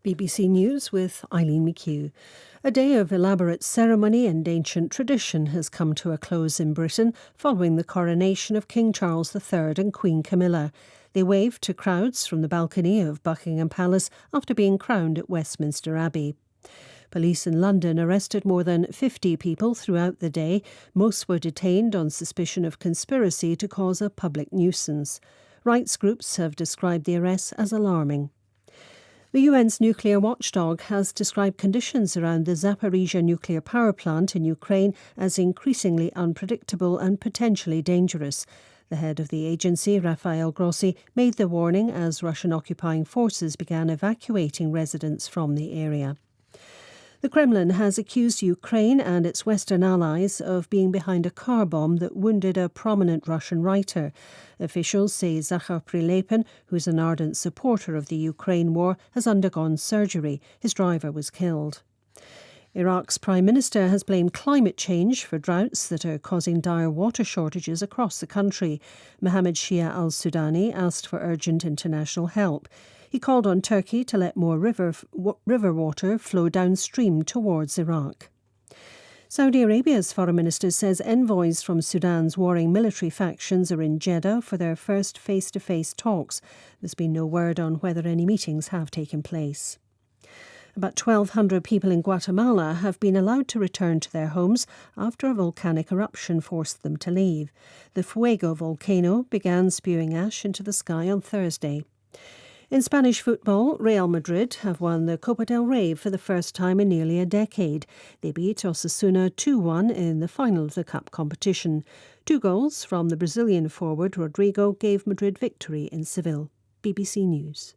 BBC News with Eileen McHugh. A day of elaborate ceremony and ancient tradition has come to a close in Britain following the coronation of King Charles III and Queen Camilla. They waved to crowds from the balcony of Buckingham Palace after being crowned at Westminster Abbey. Police in London arrested more than 50 people throughout the day. Most were detained on suspicion of conspiracy to cause a public nuisance. Rights groups have described the arrests as alarming. The UN's nuclear watchdog has described conditions around the Zaporizhzhia nuclear power plant in Ukraine as increasingly unpredictable and potentially dangerous. The head of the agency, Rafael Grossi, made the warning as Russian occupying forces began evacuating residents from the area. The Kremlin has accused Ukraine and its Western allies of being behind a car bomb that wounded a prominent Russian writer. Officials say Zakhar Prilepin, who is an ardent supporter of the Ukraine war, has undergone surgery. His driver was killed. Iraq's Prime Minister has blamed climate change for droughts that are causing dire water shortages across the country. Mohammed Shia al-Sudani asked for urgent international help. He called on Turkey to let more river water flow downstream towards Iraq. Saudi Arabia's foreign minister says envoys from Sudan's warring military factions are in Jeddah for their first face-to-face talks. There's been no word on whether any meetings have taken place. About 1,200 people in Guatemala have been allowed to return to their homes after a volcanic eruption forced them to leave. The Fuego volcano began spewing ash into the sky on Thursday. In Spanish football, Real Madrid have won the Copa del Rey for the first time in nearly a decade. They beat Osasuna 2-1 in the final of the cup competition. 2 goals from the Brazilian forward Rodrigo gave Madrid victory in Seville. BBC News.